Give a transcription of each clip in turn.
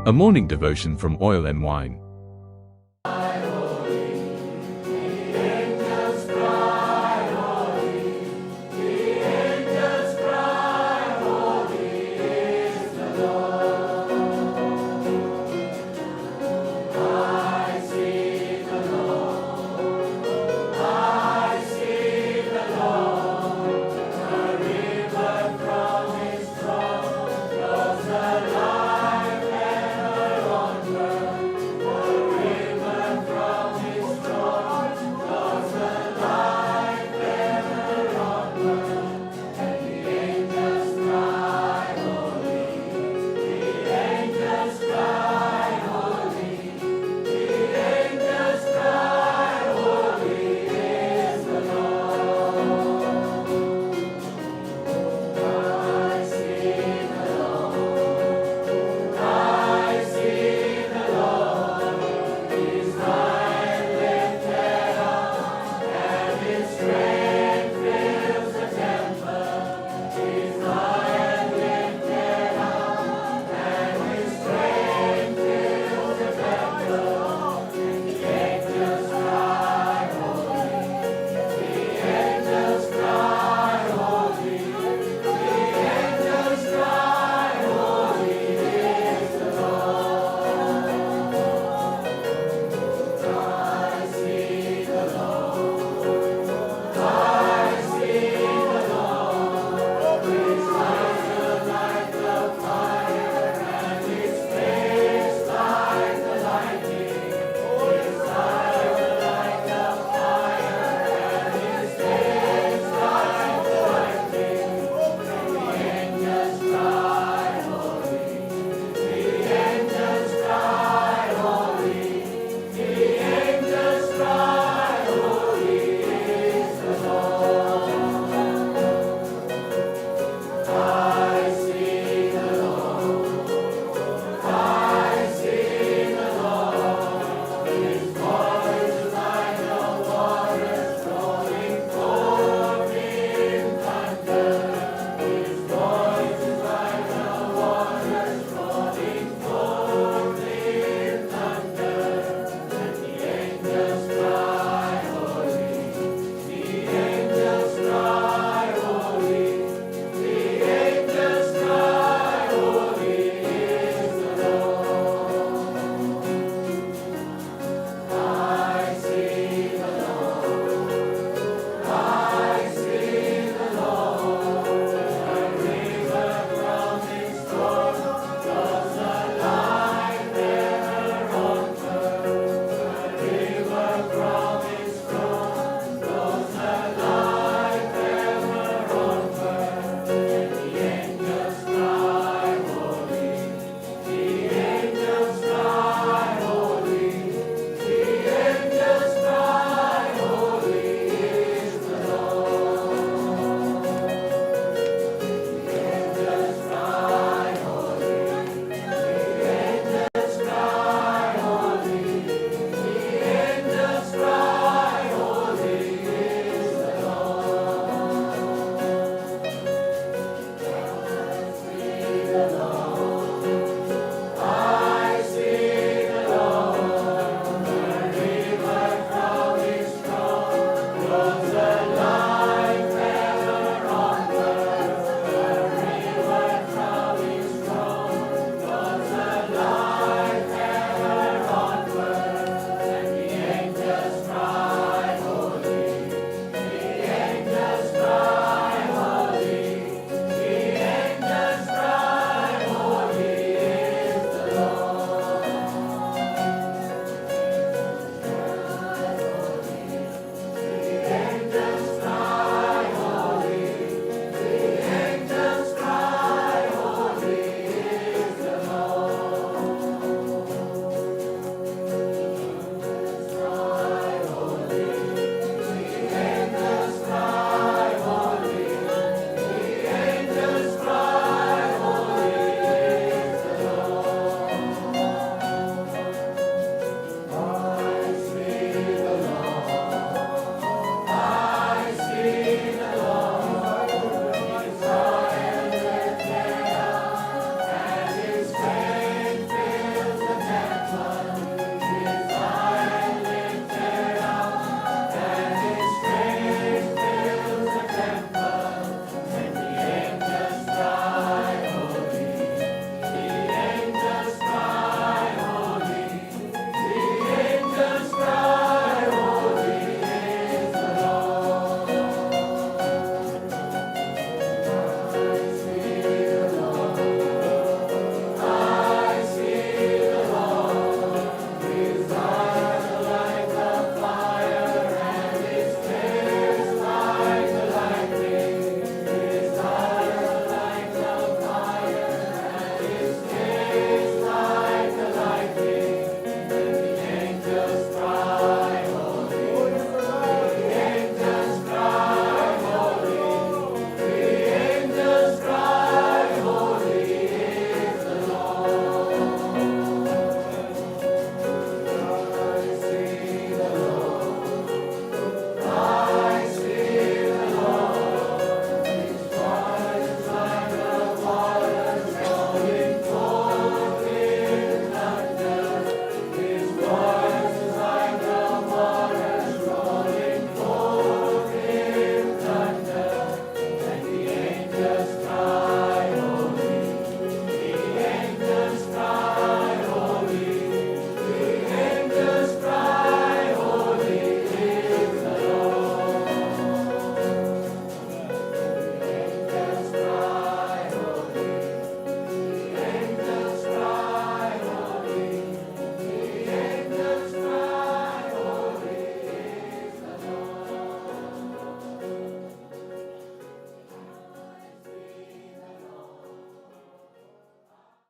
A morning devotion from Oil and Wine.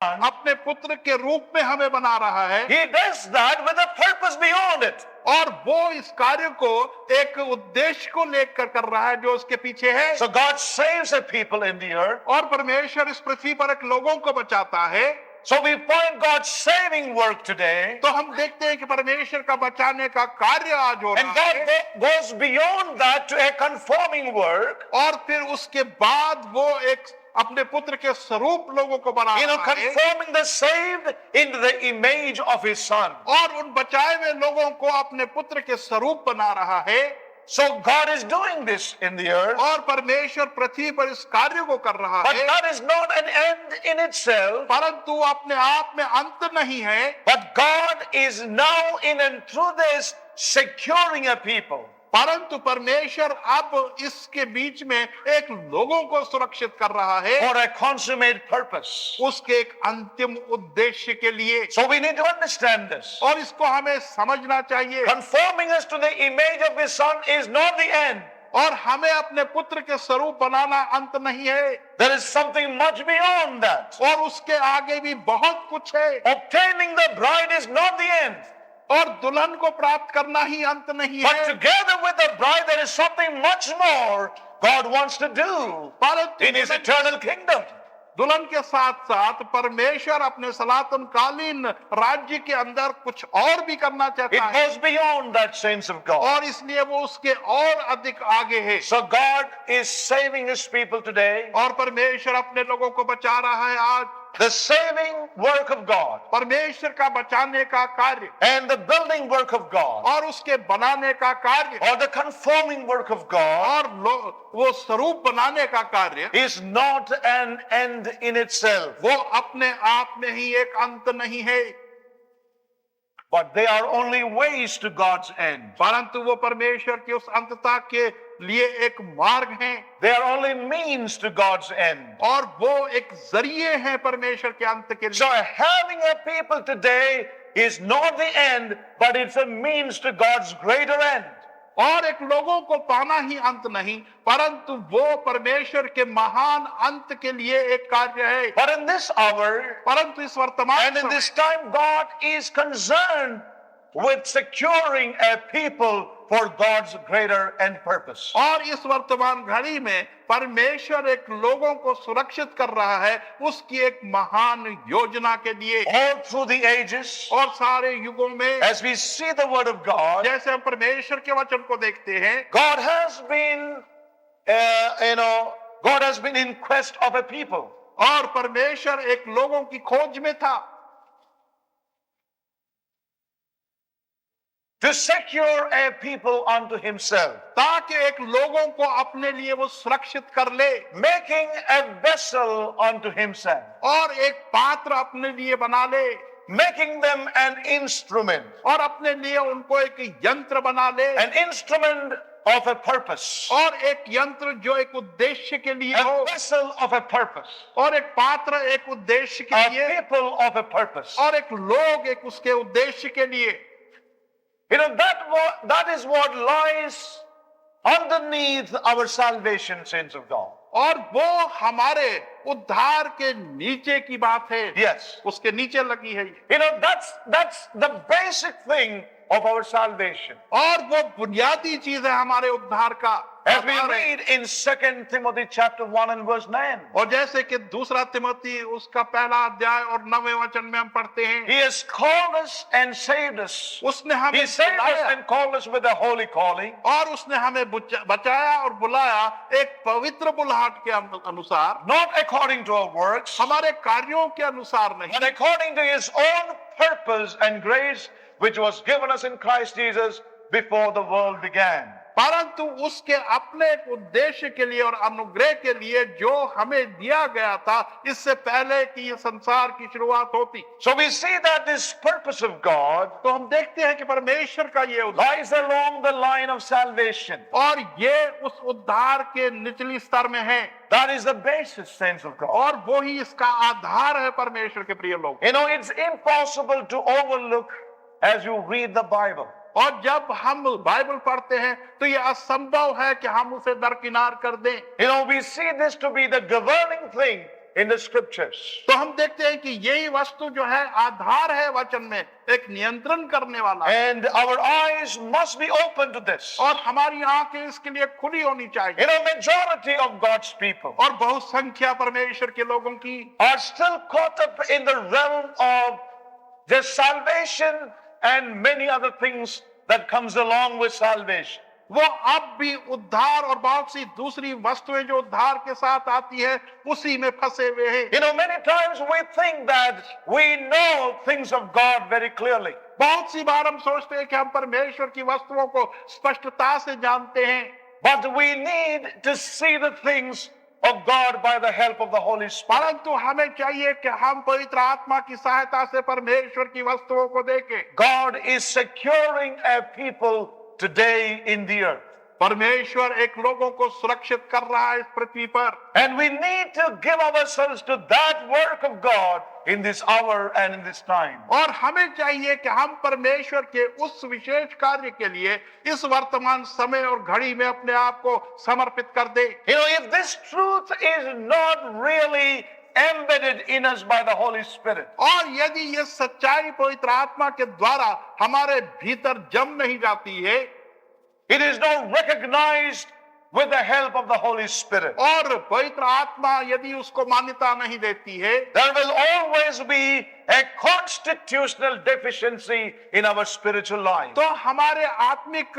अपने पुत्र के रूप में हमें बना रहा है, He does that with a purpose beyond it. और वो इस कार्य को एक उद्देश्य को लेकर कर रहा है जो उसके पीछे है। So God saves a people in the earth. और परमेश्वर इस पृथ्वी पर एक लोगों को बचाता है। So we find God's saving work today. तो हम देखते हैं कि परमेश्वर का बचाने का कार्य आज हो And रहा God है, goes beyond that to a conforming work. और फिर उसके बाद वो एक अपने पुत्र के स्वरूप लोगों को बना रहा है, Conforming the saved into the image of His Son. और उन बचाए हुए लोगों को अपने पुत्र के स्वरूप बना रहा है। So God is doing this in the earth. और परमेश्वर पृथ्वी पर इस कार्य को कर रहा But है, that is not an end in itself. परंतु अपने आप में अंत नहीं है। But God is now in and through this securing a people. परंतु परमेश्वर अब इसके बीच में एक लोगों को सुरक्षित कर रहा है For a consummate purpose. उसके एक अंतिम उद्देश्य के लिए। So we need to understand this. और इसको हमें समझना चाहिए। Conforming us to the image of His Son is not the end. और हमें अपने पुत्र के स्वरूप बनाना अंत नहीं है, There is something much beyond that. और उसके आगे भी बहुत कुछ है। Obtaining the bride is not the end. और दुल्हन को प्राप्त करना ही अंत नहीं But है, together with the bride, there is something much more God wants to do परंतु in His eternal kingdom. दुल्हन के साथ साथ परमेश्वर अपने सनातन कालीन राज्य के अंदर कुछ और भी करना It चाहता है, goes beyond that, saints of God. और इसलिए वो उसके और अधिक आगे है। So God is saving His people today. और परमेश्वर अपने लोगों को बचा रहा है आज। The saving work of God परमेश्वर का बचाने का कार्य and the building work of God, और उसके बनाने का कार्य or the conforming work of God, और वो स्वरूप बनाने का कार्य, is not an end in itself. वो अपने आप में ही एक अंत नहीं है, But they are only ways to God's end. परंतु वो परमेश्वर की उस अंतता के लिए एक मार्ग है, They are only means to God's end. और वो एक जरिए हैं परमेश्वर के अंत के So लिए। having a people today is not the end, but it's a means to God's greater end. और एक लोगों को पाना ही अंत नहीं, परंतु वो परमेश्वर के महान अंत के लिए एक कार्य है। But in this hour, परंतु इस वर्तमान and in समय this time, God is concerned with securing a people for God's greater end purpose. और इस वर्तमान घड़ी में परमेश्वर एक लोगों को सुरक्षित कर रहा है उसकी एक महान योजना के लिए। All through the ages, और सारे युगों में as we see the word of God, जैसे हम परमेश्वर के वचन को देखते हैं, God has been, God has been in quest of a people. और परमेश्वर एक लोगों की खोज में था To secure a people unto Himself, ताकि एक लोगों को अपने लिए वो सुरक्षित कर ले, making a vessel unto Himself, और एक पात्र अपने लिए बना ले, making them an instrument, और अपने लिए उनको एक यंत्र बना ले, an instrument of a purpose, और एक यंत्र जो एक उद्देश्य के लिए हो, a vessel of a purpose, और एक पात्र एक उद्देश्य के a लिए, people of a purpose. और एक लोग एक उसके उद्देश्य के लिए। You know, that is what lies underneath our salvation, saints of God. और वो हमारे उद्धार के नीचे की बात है, Yes. उसके नीचे लगी है ये। You know, that's the basic thing of our salvation. और वो बुनियादी चीज है हमारे उद्धार का। As we read in 2 Timothy chapter 1 and verse 9. और जैसे कि दूसरा तिमोथी उसका पहला अध्याय और 9वें वचन में हम पढ़ते हैं, He has called us and saved us. उसने हमें He saved us बुलाया and called us with a holy calling. और उसने हमें बचाया और बुलाया एक पवित्र बुलाहट के अनुसार, Not according to our works, हमारे कार्यों के अनुसार नहीं, but according to His own purpose and grace, which was given us in Christ Jesus before the world began. परंतु उसके अपने एक उद्देश्य के लिए और अनुग्रह के लिए जो हमें दिया गया था इससे पहले कि ये संसार की शुरुआत होती। So we see that this purpose of God तो हम देखते हैं कि परमेश्वर का ये lies along the line of salvation. और ये उस उद्धार के निचली स्तर में है, That is the basis, saints of God. और वो ही इसका आधार है परमेश्वर के प्रिय लोग। You know, it's impossible to overlook as you read the Bible. और जब हम बाइबल पढ़ते हैं तो ये असंभव है कि हम उसे दरकिनार कर दें। You know, we see this to be the governing thing in the scriptures. तो हम देखते हैं कि यही वस्तु जो है आधार है वचन में, एक नियंत्रण करने वाला, And our eyes must be open to this. और हमारी आंखें इसके लिए खुली होनी चाहिए। Majority of God's people और बहुसंख्या परमेश्वर के लोगों की are still caught up in the realm of their salvation and many other things that comes along with salvation. वो अब भी उद्धार और बहुत सी दूसरी वस्तुएं जो उद्धार के साथ आती है उसी में फंसे हुए हैं। Many times we think that we know things of God very clearly. बहुत सी बार हम सोचते हैं कि हम परमेश्वर की वस्तुओं को स्पष्टता से जानते हैं, But we need to see the things of God by the help of the Holy Spirit. परंतु हमें चाहिए कि हम पवित्र आत्मा की सहायता से परमेश्वर की वस्तुओं को देखें। God is securing a people today in the earth. परमेश्वर एक लोगों को सुरक्षित कर रहा है इस पृथ्वी पर, And we need to give ourselves to that work of God in this hour and in this time. और हमें चाहिए कि हम परमेश्वर के उस विशेष कार्य के लिए इस वर्तमान समय और घड़ी में अपने आप को समर्पित कर दें। If this truth is not really embedded in us by the Holy Spirit, और यदि ये सच्चाई पवित्र आत्मा के द्वारा हमारे भीतर जम नहीं जाती है, it is not recognized with the help of the Holy Spirit, और पवित्र आत्मा यदि उसको मान्यता नहीं देती है, there will always be a constitutional deficiency in our spiritual life. तो हमारे आत्मिक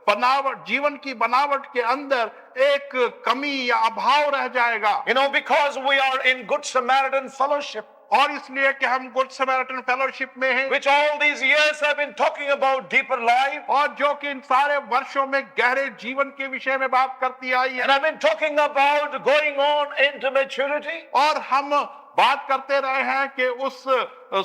बनावट, जीवन की बनावट के अंदर एक कमी या अभाव रह जाएगा। Because we are in Good Samaritan fellowship, और इसलिए कि हम गुड समैरिटन फेलोशिप में हैं, which all these years have been talking about deeper life, और जो कि इन सारे वर्षों में गहरे जीवन के विषय में बात करती आई है, and I've been talking about going on into maturity, और हम बात करते रहे हैं कि उस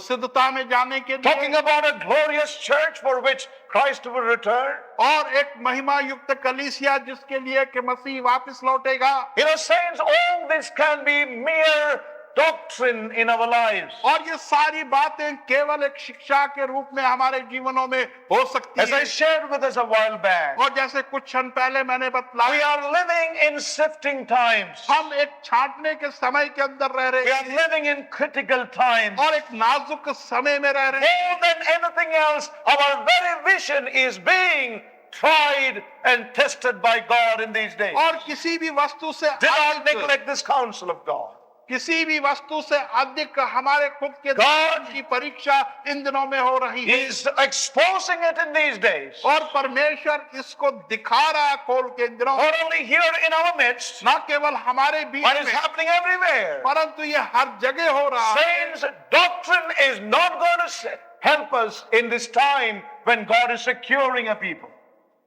सिद्धता में जाने के talking लिए, about a glorious church for which Christ will return. और एक महिमा युक्त कलीसिया जिसके लिए कि मसीह वापस लौटेगा। Saints, all this can be mere doctrine in our lives. और ये सारी बातें केवल एक शिक्षा के रूप में हमारे जीवनों में हो सकती As I है। shared with us a while back, और जैसे कुछ क्षण पहले मैंने we बतलाया, are living in sifting times. हम एक छांटने के समय के अंदर रह We रहे are हैं, living in critical times. और एक नाजुक समय में रह रहे हैं। More than anything else, our very vision is being tried and tested by God in these days. और किसी भी वस्तु से Do not अधिक, neglect this counsel of God. किसी भी वस्तु से अधिक हमारे खुद के God जीवन की परीक्षा इन दिनों में हो रही He है, is exposing it in these days. और परमेश्वर इसको दिखा रहा है खोल के इन दिनों, Not only here in our midst, न केवल हमारे बीच but it's में, happening everywhere. परंतु ये हर जगह हो रहा है। Saints, doctrine is not going to help us in this time when God is securing a people.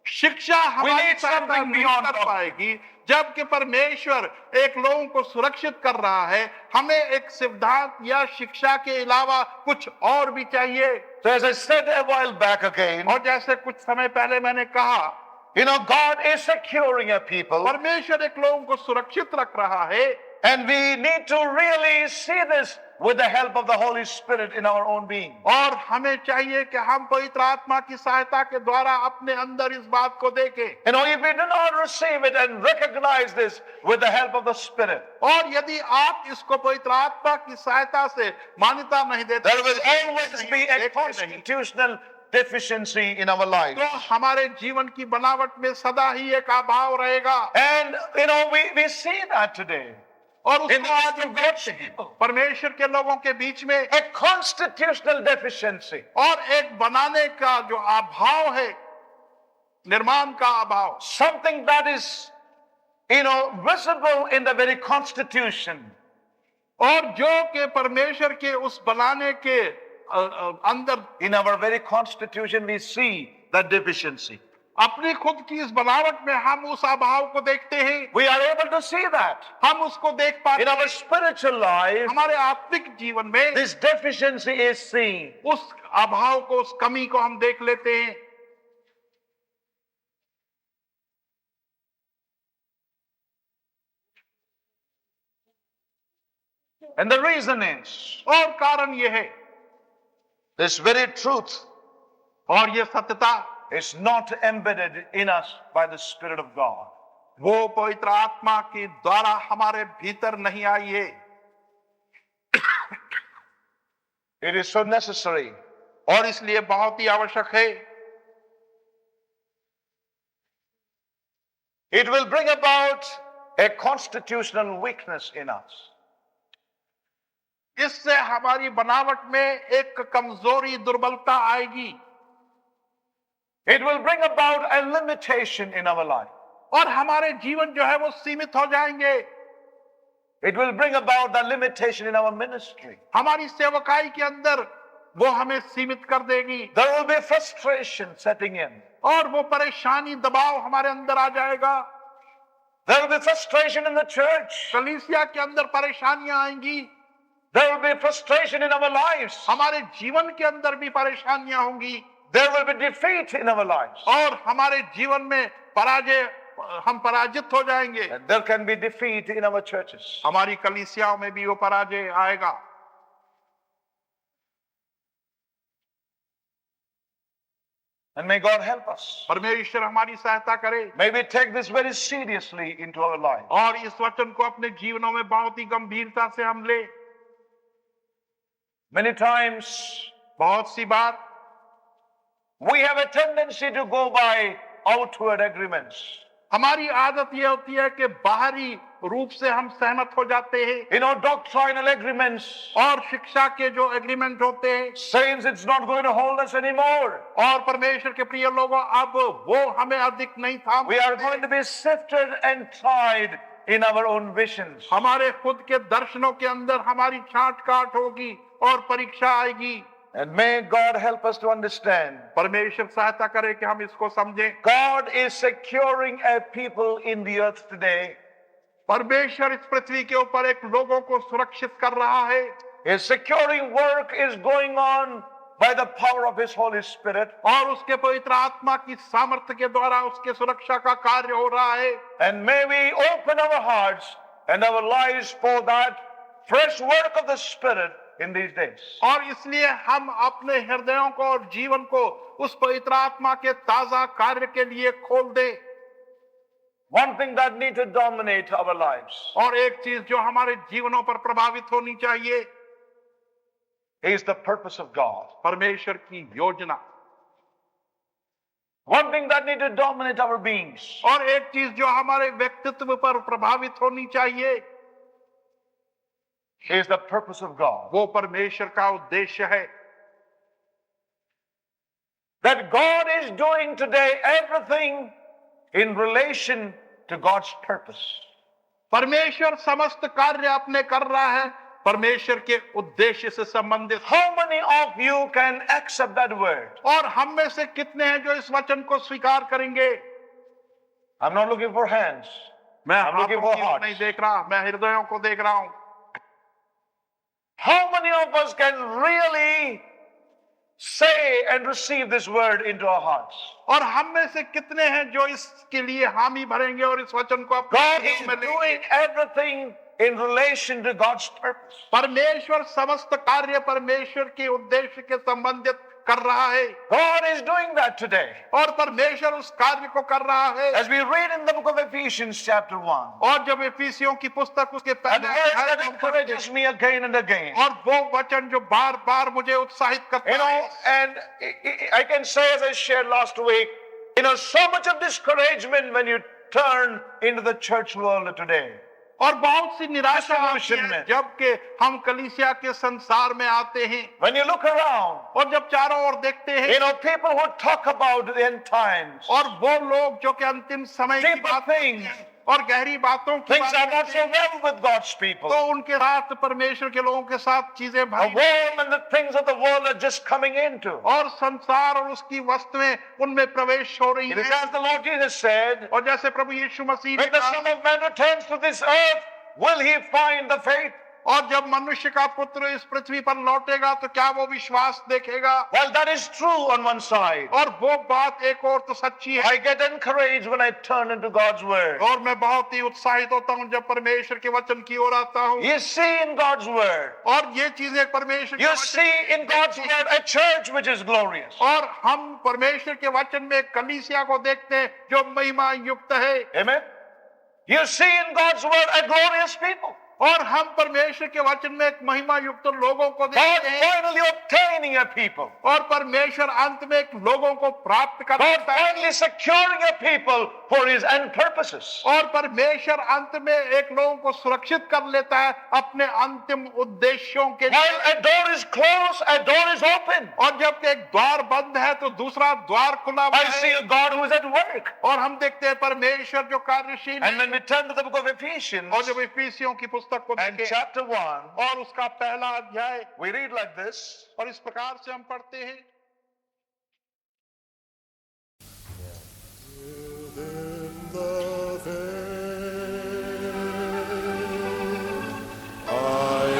शिक्षा हमारी need सहायता something नहीं beyond कर doctrine. पाएगी, जबकि परमेश्वर एक लोगों को सुरक्षित कर रहा है। हमें एक सिद्धांत या शिक्षा के अलावा कुछ और भी चाहिए। So as I said a while back again, और जैसे कुछ समय पहले मैंने कहा, God is securing a people, परमेश्वर एक लोगों को सुरक्षित रख रहा है, and we need to really see this with the help of the Holy Spirit in our own being. और हमें चाहिए कि हम पवित्र आत्मा की सहायता के द्वारा अपने अंदर इस बात को देखें। If we do not receive it and recognize this with the help of the Spirit, और यदि आप इसको पवित्र आत्मा की सहायता से मान्यता नहीं देते, there will always be a देखते नहीं, constitutional deficiency in our lives. तो हमारे जीवन की बनावट में सदा ही एक अभाव रहेगा। And we see that today. और In उसको the आज midst हम of देखते God's हैं people. परमेश्वर के लोगों के बीच में A constitutional deficiency. और एक बनाने का जो अभाव है, निर्माण का अभाव, Something that is, visible in the very constitution. और जो कि परमेश्वर के उस बनाने के अंदर, In our very constitution, we see that deficiency. अपनी खुद की इस बनावट में हम उस अभाव को देखते हैं, We are able to see that. हम उसको देख पाते In our हैं। spiritual life, हमारे आत्मिक जीवन में this deficiency is seen. उस अभाव को, उस कमी को हम देख लेते हैं। And the reason is, और कारण ये है, this very truth और ये सत्यता, is not embedded in us by the Spirit of God. वो पवित्र आत्मा के द्वारा हमारे भीतर नहीं आई है। It is so necessary. और इसलिए बहुत ही आवश्यक है। It will bring about a constitutional weakness in us. इससे हमारी बनावट में एक कमजोरी, दुर्बलता आएगी। It will bring about a limitation in our life. और हमारे जीवन जो है वो सीमित हो जाएंगे। It will bring about the limitation in our ministry. हमारी सेवकाई के अंदर वो हमें सीमित कर देगी। There will be frustration setting in. और वो परेशानी, दबाव हमारे अंदर आ जाएगा। There will be frustration in the church. कलीसिया के अंदर परेशानियां आएंगी। There will be frustration in our lives. हमारे जीवन के अंदर भी परेशानियां होंगी। There will be defeat in our lives. और हमारे जीवन में पराजय, हम पराजित हो जाएंगे। And there can be defeat in our churches. हमारी कलीसियाओं में भी वो पराजय आएगा। And may God help us. परमेश्वर हमारी सहायता करे। May we take this very seriously into our lives. और इस वचन को अपने जीवनों में बहुत ही गंभीरता से हम ले। Many times बहुत सी बार we have a tendency to go by outward agreements. हमारी आदत ये होती है कि बाहरी रूप से हम सहमत हो जाते हैं। Doctrinal agreements. और शिक्षा के जो एग्रीमेंट होते हैं, Saints, it's not going to hold us anymore. और परमेश्वर के प्रिय लोगों, अब वो हमें अधिक नहीं थाम। We are going to be sifted and tried in our own visions. हमारे खुद के दर्शनों के अंदर हमारी छांट काट होगी और परीक्षा आएगी। And may God help us to understand. परमेश्वर सहायता करे कि हम इसको समझें। God is securing a people in the earth today. परमेश्वर इस पृथ्वी के ऊपर एक लोगों को सुरक्षित कर रहा है। His securing work is going on by the power of His Holy Spirit. और उसके पवित्र आत्मा की सामर्थ्य के द्वारा उसके सुरक्षा का कार्य हो रहा है। And may we open our hearts and our lives for that fresh work of the Spirit in these days. और इसलिए हम अपने हृदयों को और जीवन को उस पवित्र आत्मा के ताजा कार्य के लिए खोल दें। One thing that needs to dominate our lives और एक चीज जो हमारे जीवनों पर प्रभावित होनी चाहिए, is the purpose of God. परमेश्वर की योजना। One thing that needs to dominate our beings और एक चीज जो हमारे व्यक्तित्व पर प्रभावित होनी चाहिए, is the purpose of God. वो परमेश्वर का उद्देश्य है। That God is doing today everything in relation to God's purpose. परमेश्वर समस्त कार्य अपने कर रहा है परमेश्वर के उद्देश्य से संबंधित। How many of you can accept that word? और हम में से कितने हैं जो इस वचन को स्वीकार करेंगे? I'm not looking for hands. मैं I'm looking हाथों for की ओर hearts. नहीं देख रहा, मैं हृदयों को देख रहा हूं। How many of us can really say and receive this word into our hearts? और हम में से कितने हैं जो इसके लिए हामी भरेंगे और इस वचन को अपने God जीवन is में लेंगे? doing everything in relation to God's purpose. परमेश्वर समस्त कार्य परमेश्वर के उद्देश्य के संबंधित कर रहा है। God is doing that today. और परमेश्वर उस कार्य को कर रहा है। As we read in the book of Ephesians chapter 1. और जब इफिसियों की पुस्तक उसके And पहले verse अध्याय that में हम पढ़ते encourages me again and again. हैं, और वो वचन जो बार बार मुझे उत्साहित करता है। And I can say, as I shared last week, so much of discouragement when you turn into the church world today. और बहुत सी निराशा आती Disillusionment. है जबकि हम कलीसिया के संसार में आते हैं। When you look around, और जब चारों ओर देखते हैं, people who talk about the end times, और वो लोग जो कि अंतिम समय की deeper बात things, और गहरी बातों की things बात are not करते so हैं, well with God's people. तो उनके साथ परमेश्वर के लोगों के साथ चीजें The भरी world and the things of the world are just coming into. और संसार और उसकी वस्तुएं उनमें प्रवेश हो रही It is हैं। as the Lord Jesus said, और जैसे प्रभु यीशु मसीह ने when the कहा, Son of Man returns to this earth, will he find the faith? और जब मनुष्य का पुत्र इस पृथ्वी पर लौटेगा तो क्या वो विश्वास देखेगा? Well, that is true on one side. और वो बात एक और तो सच्ची है। I get encouraged when I turn into God's word. और मैं बहुत ही उत्साहित होता हूँ जब परमेश्वर के वचन की ओर आता हूँ। You see in God's word, और ये चीजें परमेश्वर के you वचन see in God's word a church which is glorious. और हम परमेश्वर के वचन में कलीसिया को देखते हैं जो महिमा युक्त है। Amen. You see in God's word a glorious people. और हम परमेश्वर के वचन में एक महिमा युक्त लोगों को God देखते हैं finally obtaining a people. और परमेश्वर अंत में एक लोगों को प्राप्त कर God लेता है finally securing a people for his end purposes. और परमेश्वर अंत में एक लोगों को सुरक्षित कर लेता है अपने अंतिम उद्देश्यों के लिए While a door is closed, a door is open. और जब एक द्वार बंद है तो दूसरा द्वार खुला हुआ I see है a God who is at work. और हम देखते हैं परमेश्वर जो कार्यशील And है when we turn to the book of Ephesians और जब इफिसियों की पुस्तक को and देखें chapter 1, और उसका पहला अध्याय we read like this. और इस प्रकार से हम पढ़ते हैं Within the veil, I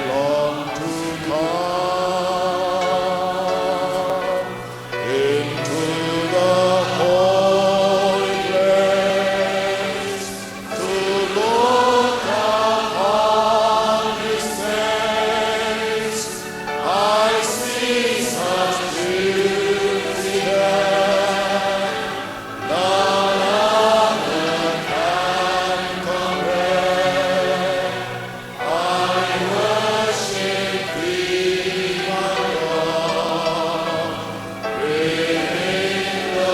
long to come into the holy place, to look upon His face. I see such beauty there, none other can compare. I worship Thee, my God, within the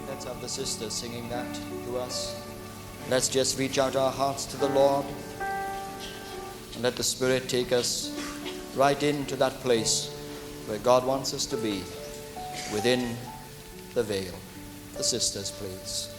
Let's have the sisters singing that to us. Let's just reach out our hearts to the Lord and let the Spirit take us right into that place where God wants us to be, within the veil. The sisters, please.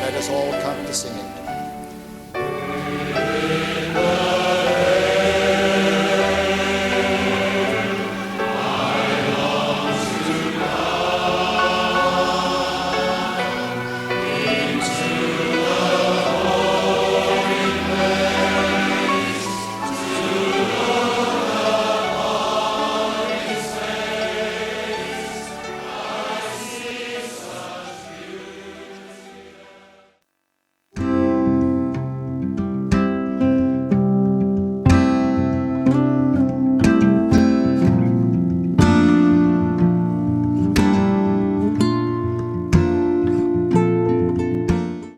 Let us all come to singing.